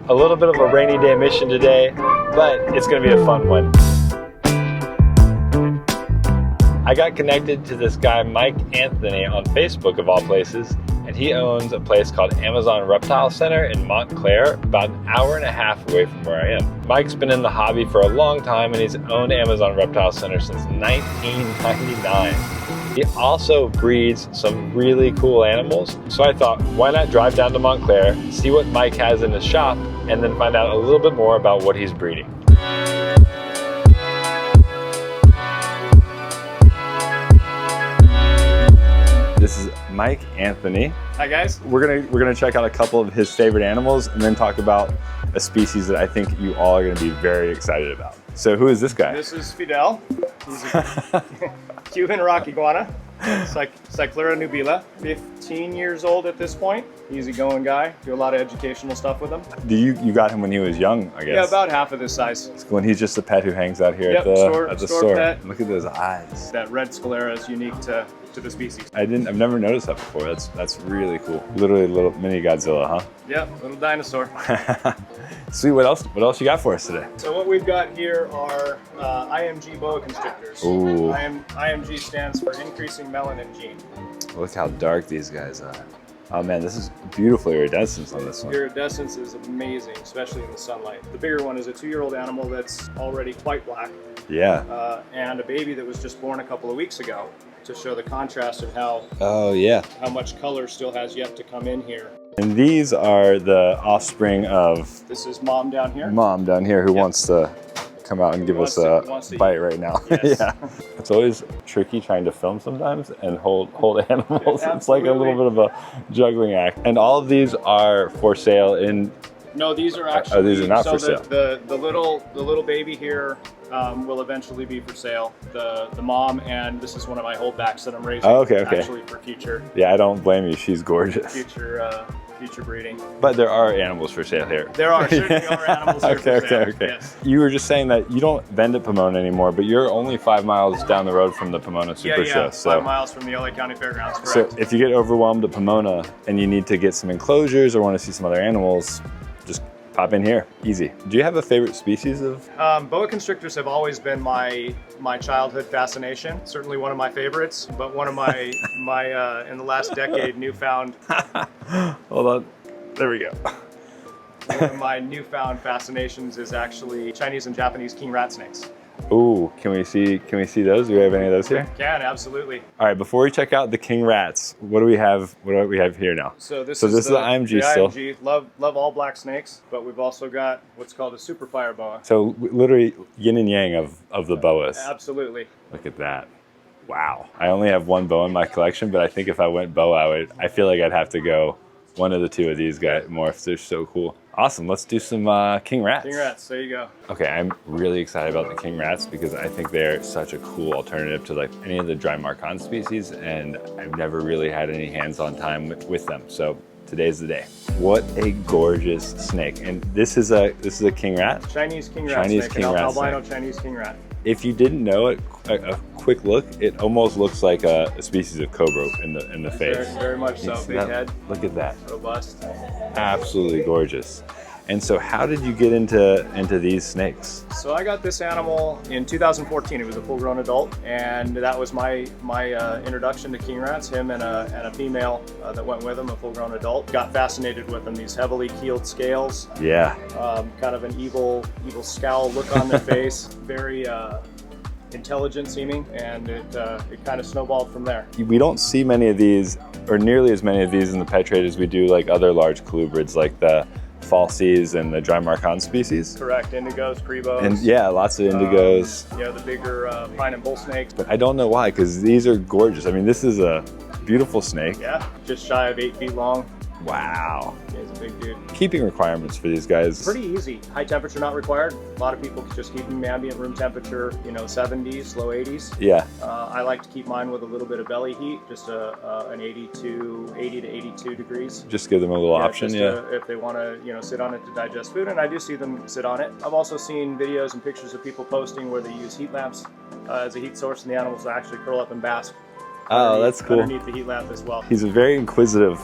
A little bit of a rainy day mission today, but it's gonna be a fun one. I got connected to this guy, Mike Anthony, on Facebook of all places, and he owns a place called Amazon Reptile Center in Montclair, about an hour and a half away from where I am. Mike's been in the hobby for a long time, and he's owned Amazon Reptile Center since 1999. He also breeds some really cool animals, so I thought, why not drive down to Montclair, see what Mike has in his shop, and then find out a little bit more about what he's breeding. This is Mike Anthony. Hi guys. We're gonna check out a couple of his favorite animals and then talk about a species that I think you all are gonna be very excited about. So who is this guy? This is Fidel. He's a Cuban rock iguana, Cyclura nubila. 15 years old at this point. Easygoing guy. Do a lot of educational stuff with him. You got him when he was young, I guess. Yeah, about half of this size. When he's just a pet who hangs out here at the store. Pet. Look at those eyes. That red sclera is unique to the species. I've never noticed that before. That's really cool. Literally a little mini Godzilla, huh? Yep, little dinosaur. Sweet. What else you got for us today? So what we've got here are IMG Boa Constrictors. Ooh. IMG stands for increasing melanin gene. Look how dark these guys are. Oh man, this is beautiful iridescence on this one. Iridescence is amazing, especially in the sunlight. The bigger one is a 2-year-old animal that's already quite black. Yeah. And a baby that was just born a couple of weeks ago, to show the contrast of how how much color still has yet to come in here. And these are the offspring of... This is mom down here. Mom down here who wants to come out and give us a bite right now. Yes. Yeah. It's always tricky trying to film sometimes and hold animals. It's like a little bit of a juggling act. And all of these are for sale in... No, these are actually... these are not for sale. The little baby here will eventually be for sale. The mom, and this is one of my holdbacks that I'm raising. Oh, okay. Actually for future. Yeah, I don't blame you. She's gorgeous. Future breeding. But there are animals for sale here. There are, certainly are animals here for sale. Okay. Yes. You were just saying that you don't vend at Pomona anymore, but you're only 5 miles down the road from the Pomona Super Show. So 5 miles from the LA County Fairgrounds, correct. So if you get overwhelmed at Pomona and you need to get some enclosures or want to see some other animals, just pop in here, easy. Do you have a favorite species of? Boa constrictors have always been my childhood fascination. Certainly one of my favorites, but one of my in the last decade newfound. Hold on, there we go. One of my newfound fascinations is actually Chinese and Japanese king rat snakes. Ooh, can we see those? Do we have any of those here? Can, absolutely. All right, before we check out the king rats, what do we have here now? So this is the IMG still. IMG. Love all black snakes, but we've also got what's called a super fire boa. So literally yin and yang of the boas. Absolutely. Look at that. Wow. I only have one boa in my collection, but I think if I went boa, I feel like I'd have to go one of the two of these guys more if they're so cool. Awesome, let's do some king rats. King rats, there you go. Okay, I'm really excited about the king rats because I think they're such a cool alternative to like any of the dry marcon species, and I've never really had any hands-on time with them. So today's the day. What a gorgeous snake. And this is a king rat? Chinese king rat snake, albino Chinese king rat. If you didn't know it, a quick look, it almost looks like a species of cobra in the face. Very much so. Big head. Look at that. Robust. Absolutely gorgeous. And so how did you get into these snakes? So I got this animal in 2014. It was a full-grown adult, and that was my introduction to king rats. Him and a female that went with him, a full-grown adult. Got fascinated with them. These heavily keeled scales. Yeah. Kind of an evil scowl look on their face. Very intelligent seeming, and it kind of snowballed from there. We don't see many of these, or nearly as many of these in the pet trade as we do like other large colubrids, like the falsies and the dry marcon species. Correct, indigos, prebos. And yeah, lots of indigos. Yeah, the bigger pine and bull snakes. But I don't know why, because these are gorgeous. I mean, this is a beautiful snake. Yeah, just shy of 8 feet long. Wow. Yeah, he's a big dude. Keeping requirements for these guys. Pretty easy. High temperature not required. A lot of people just keep them ambient room temperature, 70s, low 80s. Yeah. I like to keep mine with a little bit of belly heat, just an 80 to 82 degrees. Just give them a little option, if they want to, sit on it to digest food, and I do see them sit on it. I've also seen videos and pictures of people posting where they use heat lamps as a heat source, and the animals will actually curl up and bask Oh, that's cool. Underneath the heat lamp as well. He's a very inquisitive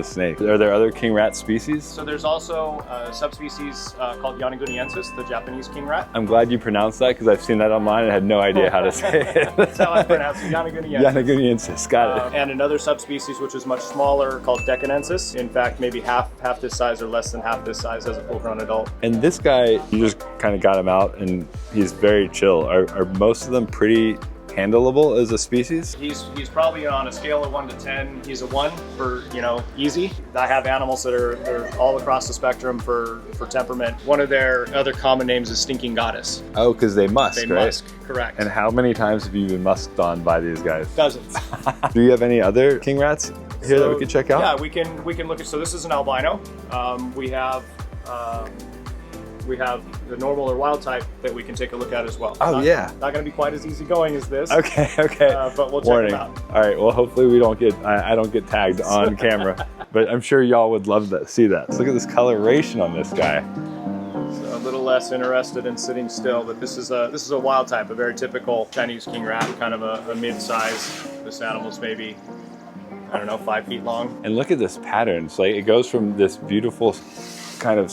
snake. Are there other king rat species? So there's also a subspecies called yanaguniensis, the Japanese king rat. I'm glad you pronounced that because I've seen that online and I had no idea how to say it. That's how I pronounce it, yanaguniensis. Yanaguniensis, got it. And another subspecies which is much smaller called deccanensis. In fact, maybe half this size or less than half this size as a full-grown adult. And this guy, you just kind of got him out and he's very chill. Are most of them pretty handleable as a species? He's probably on a scale of 1 to 10. He's a 1 for, you know, easy. I have animals that are all across the spectrum for temperament. One of their other common names is stinking goddess. Oh, because they musk, right? They musk, correct. And how many times have you been musked on by these guys? Dozens. Do you have any other king rats here that we could check out? Yeah, we can look at, so this is an albino. We have the normal or wild type that we can take a look at as well. Oh, yeah. Not going to be quite as easy going as this. Okay. But we'll check them out. All right, well, hopefully we don't get, I don't get tagged on camera, but I'm sure y'all would love to see that. So look at this coloration on this guy. So a little less interested in sitting still, but this is a wild type, a very typical Chinese king rat, kind of a mid-size. This animal's maybe, I don't know, 5 feet long. And look at this pattern. It's like, it goes from this beautiful kind of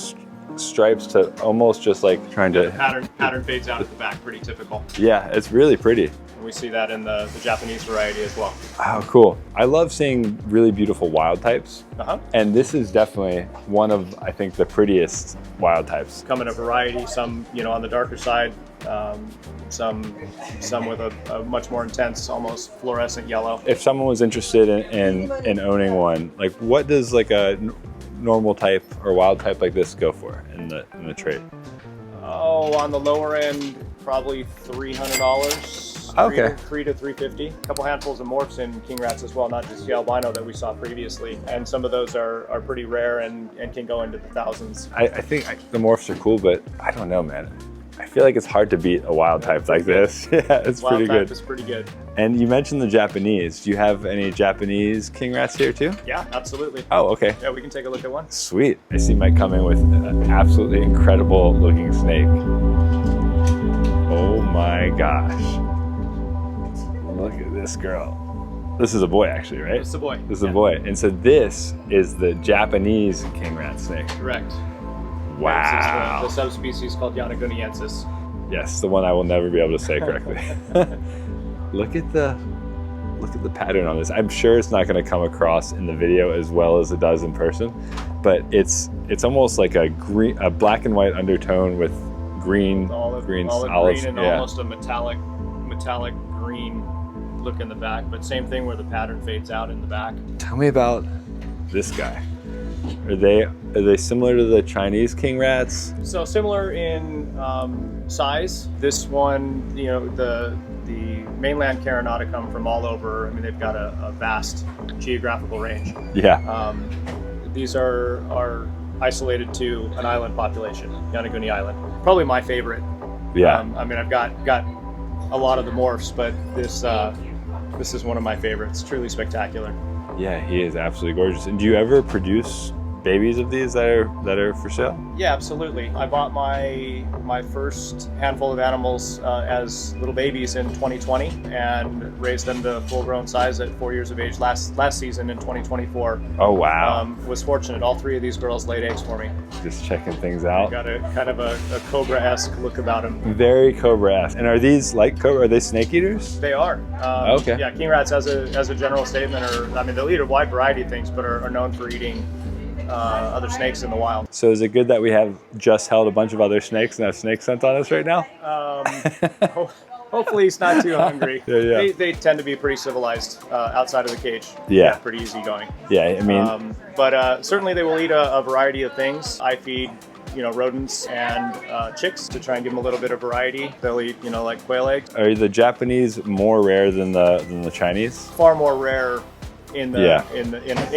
stripes to almost just like trying to... Pattern fades out at the back, pretty typical. Yeah, it's really pretty. And we see that in the Japanese variety as well. Oh, cool. I love seeing really beautiful wild types. And this is definitely one of, I think, the prettiest wild types. Come in a variety, some, you know, on the darker side, some with a much more intense, almost fluorescent yellow. If someone was interested in owning one, like what does like a normal type or wild type like this go for in the trade? Oh, on the lower end, probably $300. Okay. $300 to $350. A couple handfuls of morphs in king rats as well, not just the albino that we saw previously. And some of those are pretty rare and can go into the thousands. I think the morphs are cool, but I don't know, man. I feel like it's hard to beat a wild type like this. Yeah, it's pretty good. Wild type is pretty good. And you mentioned the Japanese. Do you have any Japanese king rats here too? Yeah, absolutely. Oh, okay. Yeah, we can take a look at one. Sweet. I see Mike come in with an absolutely incredible looking snake. Oh my gosh. Look at this girl. This is a boy actually, right? It's a boy. This is a boy. And so this is the Japanese king rat snake. Correct. Wow. This is the subspecies called yanaguniensis. Yes, the one I will never be able to say correctly. Look at the pattern on this. I'm sure it's not going to come across in the video as well as it does in person, but it's almost like a black and white undertone with green, olive green, and almost a metallic green look in the back. But same thing where the pattern fades out in the back. Tell me about this guy. Are they similar to the Chinese king rats? So similar in size. This one, you know, the mainland Carinata come from all over. I mean, they've got a vast geographical range. Yeah. These are isolated to an island population, Yanaguni Island. Probably my favorite. Yeah. I mean, I've got a lot of the morphs, but this is one of my favorites. Truly spectacular. Yeah, he is absolutely gorgeous. And do you ever produce babies of these that are for sale? Yeah, absolutely. I bought my first handful of animals as little babies in 2020 and raised them to full-grown size at 4 years of age last season in 2024. Oh wow! Was fortunate. All 3 of these girls laid eggs for me. Just checking things out. Got a kind of a cobra-esque look about them. Very cobra-esque. And are these like cobra? Are they snake eaters? They are. Okay. Yeah, king rats, as a general statement, they'll eat a wide variety of things, but are known for eating other snakes in the wild. So is it good that we have just held a bunch of other snakes and have snake scent on us right now? Hopefully he's not too hungry. Yeah. They tend to be pretty civilized outside of the cage. Yeah. Pretty easygoing. Yeah, I mean. But certainly they will eat a variety of things. I feed, you know, rodents and chicks to try and give them a little bit of variety. They'll eat, you know, like quail eggs. Are the Japanese more rare than the Chinese? Far more rare in the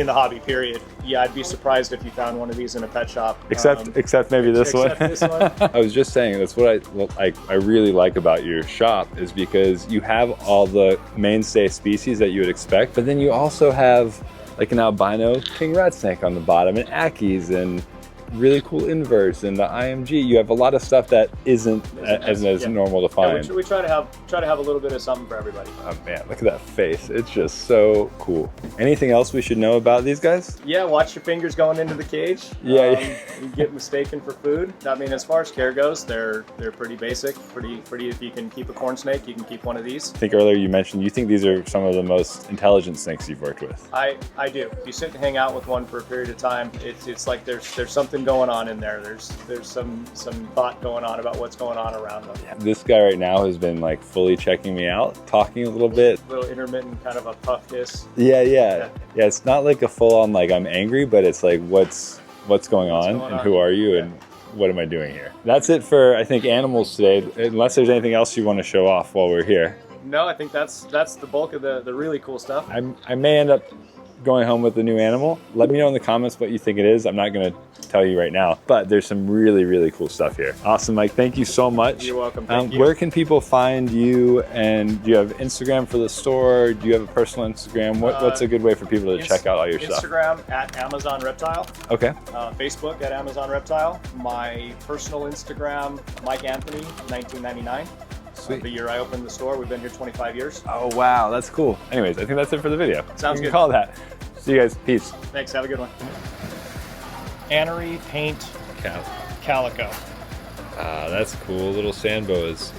hobby, period. Yeah, I'd be surprised if you found one of these in a pet shop. Except maybe this one. This one. I was just saying, that's what I really like about your shop, is because you have all the mainstay species that you would expect, but then you also have like an albino king rat snake on the bottom, and ackies, and really cool inverts and the IMG. You have a lot of stuff that isn't as normal to find. Yeah, we try to have a little bit of something for everybody. Oh man, look at that face. It's just so cool. Anything else we should know about these guys? Yeah, watch your fingers going into the cage. Yeah. You get mistaken for food. I mean, as far as care goes, they're pretty basic. Pretty. If you can keep a corn snake, you can keep one of these. I think earlier you mentioned you think these are some of the most intelligent snakes you've worked with. I do. If you sit and hang out with one for a period of time, it's like there's something going on in there. There's some thought going on about what's going on around them. Yeah. This guy right now has been like fully checking me out, talking a little bit. A little intermittent kind of a puff hiss. Yeah. It's not like a full on like I'm angry, but it's like what's going on and who are you and what am I doing here? That's it for I think animals today. Unless there's anything else you want to show off while we're here. No, I think that's the bulk of the really cool stuff. I may end up going home with the new animal. Let me know in the comments what you think it is. I'm not going to tell you right now, but there's some really, really cool stuff here. Awesome, Mike. Thank you so much. You're welcome. Thank you. Where can people find you? And do you have Instagram for the store? Do you have a personal Instagram? What's a good way for people to check out all your stuff? Instagram at Amazon Reptile. Okay. Facebook at Amazon Reptile. My personal Instagram, Mike Anthony, 1999. Sweet. The year I opened the store. We've been here 25 years. Oh, wow. That's cool. Anyways, I think that's it for the video. Sounds good. Call that. See you guys. Peace. Thanks. Have a good one. Anery Paint Calico. Ah, that's cool. Little sand boas.